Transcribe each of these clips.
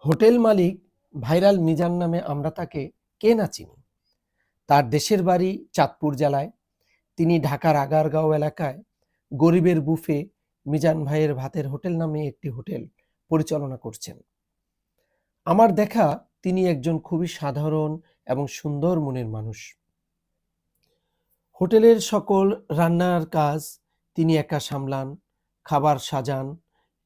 Hotel মালিক viral Mizan নামে আমরা তাকে কে না চিনি। তার দেশের বাড়ি চাঁদপুর জেলায়। তিনি ঢাকার আগারগাঁও এলাকায় গরিবের বুফে মিজান ভাইয়ের ভাতের হোটেল নামে একটি হোটেল পরিচালনা করছেন। আমার দেখা তিনি একজন খুবই সাধারণ এবং সুন্দর মনের মানুষ। হোটেলের সকল রান্নার কাজ তিনি একা সামলান, খাবার সাজান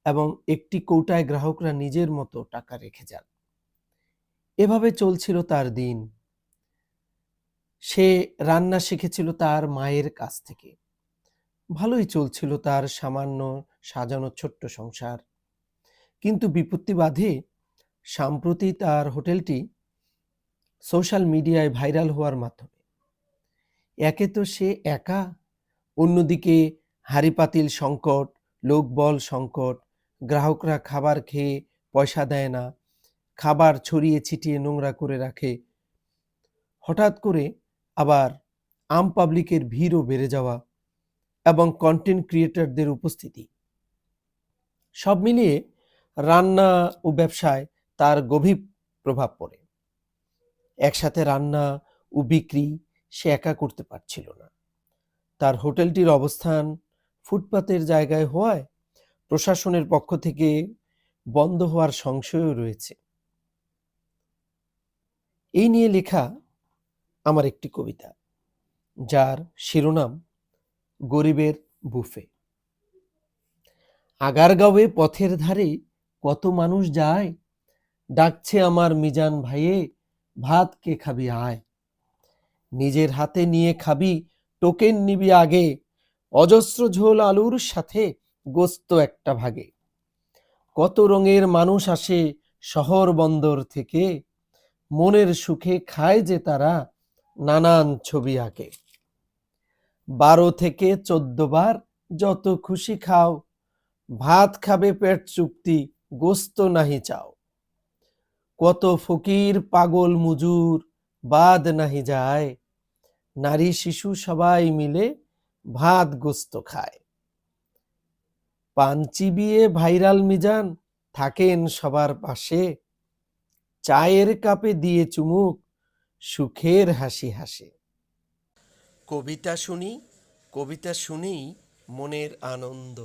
এবং একটি কৌটায় গ্রাহকরা নিজের মতো টাকা রেখে যান। এভাবে চলছিল তার দিন। সে রান্না শিখেছিল তার মায়ের কাছ থেকে। ভালোই চলছিল তার সামান্য সাজানো ছোট্ট সংসার। কিন্তু বিপত্তি বাধে সম্প্রতি তার হোটেলটি সোশ্যাল মিডিয়ায় ভাইরাল হওয়ার মাধ্যমে। একে তো সে একা, অন্যদিকে হাঁড়ি পাতিল সংকট, লোকবল সংকট, গ্রাহকরা খাবার খেয়ে পয়সা দেয় না, খাবার ছড়িয়ে ছিটিয়ে নোংরা করে রাখে। হঠাৎ করে আবার আম পাবলিকের ভিড়ও বেড়ে যাওয়া এবং কন্টেন্ট ক্রিয়েটরদের উপস্থিতি, সব মিলিয়ে রান্না ও ব্যবসায় তার গভীর প্রভাব পড়ে। একসাথে রান্না ও বিক্রি সে একা করতে পারছিল না। তার হোটেলটির অবস্থান ফুটপাতের জায়গায় হওয়ায় প্রশাসনের পক্ষ থেকে বন্ধ হওয়ার সংশয়ও রয়েছে। এই নিয়ে লেখা আমার একটি কবিতা, যার শিরোনাম গরিবের বুফে। আগারগাঁওয়ে পথের ধারে কত মানুষ যায়, ডাকছে আমার মিজান ভাইয়ে, ভাত কে খাবি আয়। নিজের হাতে নিয়ে খাবি, টোকেন নিবি আগে, অজস্র ঝোল আলুর সাথে গোস্ত একটা ভাগে। কত রঙের মানুষ আসে শহর বন্দর থেকে, মনের সুখে খায় যে তারা নানান ছবি আঁকে। 12 থেকে 14 বার যত খুশি খাও, ভাত খাবে পেট চুক্তি, গোস্ত নাহি চাও। কত ফকির পাগল মুজুর বাদ নাহি যায়, নারী শিশু সবাই মিলে ভাত গোস্ত খায়। পান চিবিয়ে ভাইরাল মিজান থাকেন সবার পাশে, চায়ের কাপে দিয়ে চুমুক সুখের হাসি হাসে। কবিতা শুনি, কবিতা শুনেই মনের আনন্দ।